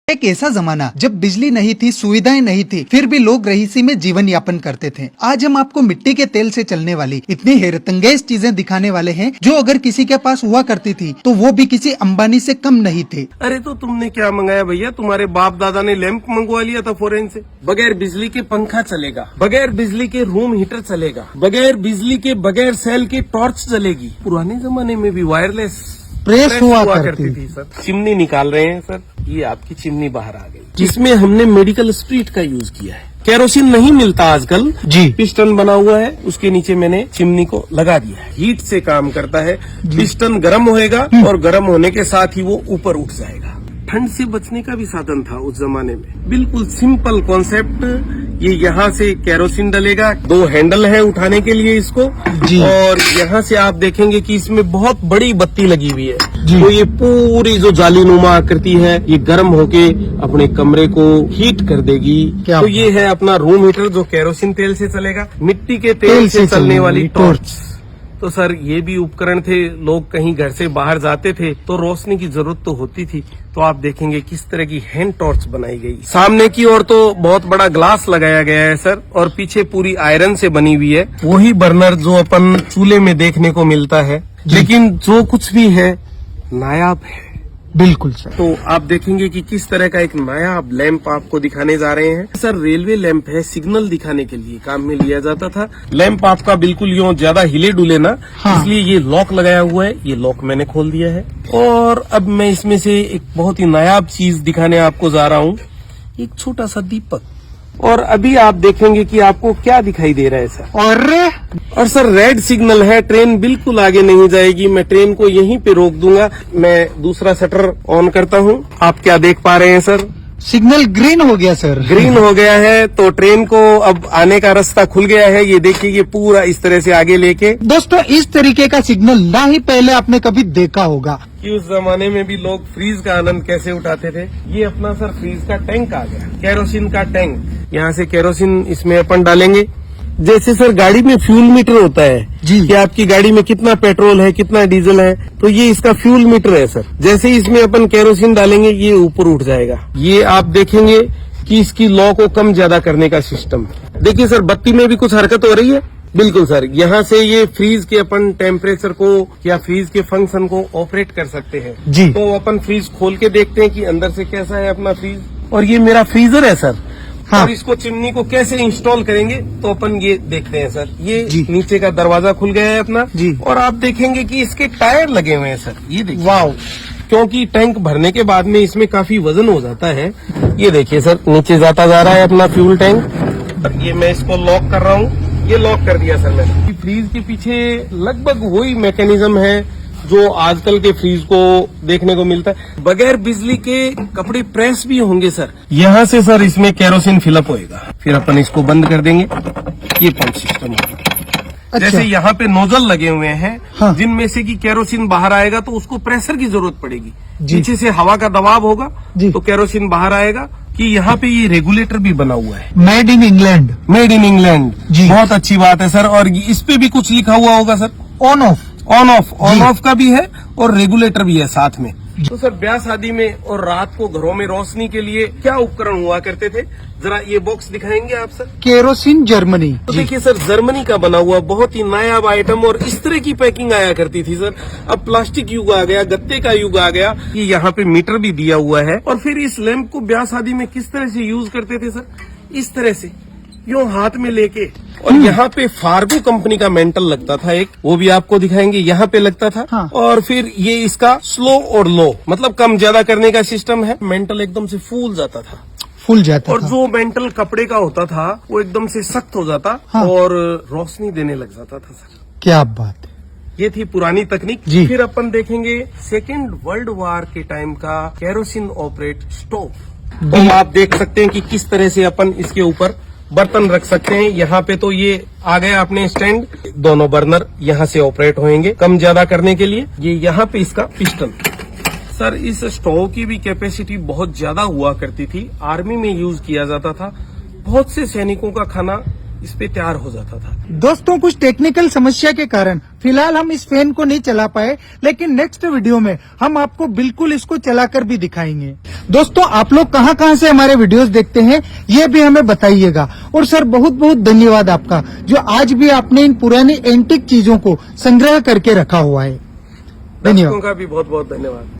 एक ऐसा जमाना जब बिजली नहीं थी, सुविधाएं नहीं थी, फिर भी लोग रईसी में जीवन यापन करते थे। आज हम आपको मिट्टी के तेल से चलने वाली इतनी हैरतअंगेज चीजें दिखाने वाले हैं जो अगर किसी के पास हुआ करती थी तो वो भी किसी अंबानी से कम नहीं थे। अरे तो तुमने क्या मंगाया भैया? तुम्हारे बाप दादा ने लैंप मंगवा लिया था फॉरेन से। बगैर बिजली के पंखा चलेगा, बगैर बिजली के रूम हीटर चलेगा, बगैर बिजली के बगैर सेल की टॉर्च चलेगी। पुराने जमाने में भी वायरलेस प्रेस हुआ करती थी सर। चिमनी निकाल रहे हैं सर, ये आपकी चिमनी बाहर आ गई, जिसमें हमने मेडिकल स्प्रिट का यूज किया है। केरोसिन नहीं मिलता आजकल जी, पिस्टन बना हुआ है, उसके नीचे मैंने चिमनी को लगा दिया है। हीट से काम करता है, पिस्टन गर्म होएगा और गर्म होने के साथ ही वो ऊपर उठ जाएगा। ठंड से बचने का भी साधन था उस जमाने में। बिल्कुल सिंपल कॉन्सेप्ट। ये यहाँ से केरोसिन डलेगा, 2 हैंडल है उठाने के लिए इसको जी। और यहाँ से आप देखेंगे कि इसमें बहुत बड़ी बत्ती लगी हुई है, तो ये पूरी जो जालीनुमा आकृति है ये गर्म होके अपने कमरे को हीट कर देगी। तो ये है अपना रूम हीटर जो केरोसिन तेल से चलेगा, मिट्टी के तेल से चलने वाली टॉर्च। तो सर ये भी उपकरण थे। लोग कहीं घर से बाहर जाते थे तो रोशनी की जरूरत तो होती थी, तो आप देखेंगे किस तरह की हैंड टॉर्च बनाई गई। सामने की ओर तो बहुत बड़ा ग्लास लगाया गया है सर, और पीछे पूरी आयरन से बनी हुई है। वही बर्नर जो अपन चूल्हे में देखने को मिलता है, लेकिन जो कुछ भी है नायाब है। बिल्कुल सर। तो आप देखेंगे कि किस तरह का एक नायाब लैंप आपको दिखाने जा रहे हैं सर। रेलवे लैंप है, सिग्नल दिखाने के लिए काम में लिया जाता था। लैंप आपका बिल्कुल यूं ज्यादा हिले डुले ना, इसलिए ये लॉक लगाया हुआ है। ये लॉक मैंने खोल दिया है, और अब मैं इसमें से एक बहुत ही नायाब चीज दिखाने आपको जा रहा हूँ, एक छोटा सा दीपक। और अभी आप देखेंगे कि आपको क्या दिखाई दे रहा है सर। और सर रेड सिग्नल है, ट्रेन बिल्कुल आगे नहीं जाएगी। मैं ट्रेन को यहीं पे रोक दूंगा। मैं दूसरा शटर ऑन करता हूँ। आप क्या देख पा रहे हैं सर? सिग्नल ग्रीन हो गया सर। ग्रीन हो गया है, तो ट्रेन को अब आने का रास्ता खुल गया है। ये देखिए, ये पूरा इस तरह से आगे लेके। दोस्तों इस तरीके का सिग्नल ना ही पहले आपने कभी देखा होगा कि उस जमाने में भी लोग फ्रीज का आनंद कैसे उठाते थे। ये अपना सर फ्रीज का टैंक आ गया, केरोसिन का टैंक। यहाँ से केरोसिन इसमें अपन डालेंगे। जैसे सर गाड़ी में फ्यूल मीटर होता है जी, कि आपकी गाड़ी में कितना पेट्रोल है, कितना डीजल है, तो ये इसका फ्यूल मीटर है सर। जैसे ही इसमें अपन केरोसिन डालेंगे ये ऊपर उठ जाएगा। ये आप देखेंगे कि इसकी लॉ को कम ज्यादा करने का सिस्टम। देखिए सर, बत्ती में भी कुछ हरकत हो रही है। बिल्कुल सर, यहाँ से ये फ्रीज के अपन टेम्परेचर को या फ्रीज के फंक्शन को ऑपरेट कर सकते हैं जी। तो अपन फ्रीज खोल के देखते हैं कि अंदर से कैसा है अपना फ्रीज। और ये मेरा फ्रीजर है सर। हाँ। और इसको चिमनी को कैसे इंस्टॉल करेंगे तो अपन ये देखते हैं सर। ये नीचे का दरवाजा खुल गया है अपना जी। और आप देखेंगे कि इसके टायर लगे हुए हैं सर। ये देखिए, वाव। क्योंकि टैंक भरने के बाद में इसमें काफी वजन हो जाता है। ये देखिए सर, नीचे जाता जा रहा है अपना फ्यूल टैंक। ये मैं इसको लॉक कर रहा हूँ। ये लॉक कर दिया सर मैंने। फ्रीज के पीछे लगभग वही मैकेनिज्म है जो आजकल के फ्रीज को देखने को मिलता है। बगैर बिजली के कपड़े प्रेस भी होंगे सर। यहाँ से सर इसमें केरोसिन फिलअप होएगा, फिर अपन इसको बंद कर देंगे। ये पंप सिस्टम होगा। अच्छा। जैसे यहाँ पे नोजल लगे हुए हैं हाँ। जिनमें से कि केरोसिन बाहर आएगा तो उसको प्रेशर की जरूरत पड़ेगी। पीछे से हवा का दबाव होगा तो केरोसिन बाहर आएगा। कि यहाँ पे ये रेगुलेटर भी बना हुआ है, made in England. Made in England, बहुत अच्छी बात है सर। और इस पे भी कुछ लिखा हुआ होगा sir, on off. On off का भी है और रेगुलेटर भी है साथ में। तो सर ब्याह शादी में और रात को घरों में रोशनी के लिए क्या उपकरण हुआ करते थे, जरा ये बॉक्स दिखाएंगे आप सर? Kerosene Germany. तो देखिए सर, जर्मनी का बना हुआ बहुत ही नायाब आइटम, और इस तरह की पैकिंग आया करती थी सर। अब प्लास्टिक युग आ गया, गत्ते का युग आ गया। ये यहाँ पे मीटर भी दिया हुआ है। और फिर इस लैंप को ब्याह शादी में किस तरह से यूज करते थे सर? इस तरह से यूं हाथ में लेके, और यहाँ पे फार्गो कंपनी का मेंटल लगता था एक, वो भी आपको दिखाएंगे। यहाँ पे लगता था हाँ। और फिर ये इसका स्लो और लो, मतलब कम ज्यादा करने का सिस्टम है। मेंटल एकदम से फूल जाता था, और जो मेंटल कपड़े का होता था वो एकदम से सख्त हो जाता हाँ। और रोशनी देने लग जाता था सर। क्या बात है। ये थी पुरानी तकनीक जी। फिर अपन देखेंगे सेकेंड वर्ल्ड वॉर के टाइम का केरोसिन ऑपरेट स्टोव। तो आप देख सकते हैं कि किस तरह से अपन इसके ऊपर बर्तन रख सकते हैं। यहाँ पे तो ये आ गया अपने स्टैंड, दोनों बर्नर यहाँ से ऑपरेट होंगे कम ज्यादा करने के लिए। ये यहाँ पे इसका पिस्टन। सर इस स्टोव की भी कैपेसिटी बहुत ज्यादा हुआ करती थी, आर्मी में यूज किया जाता था। बहुत से सैनिकों का खाना इस पे तैयार हो जाता था। दोस्तों कुछ टेक्निकल समस्या के कारण फिलहाल हम इस फैन को नहीं चला पाए, लेकिन नेक्स्ट वीडियो में हम आपको बिल्कुल इसको चलाकर भी दिखाएंगे। दोस्तों आप लोग कहां कहां से हमारे वीडियोस देखते हैं ये भी हमें बताइएगा। और सर बहुत बहुत धन्यवाद आपका, जो आज भी आपने इन पुरानी एंटीक चीजों को संग्रह करके रखा हुआ है। धन्यवाद। दर्शकों का भी बहुत बहुत धन्यवाद।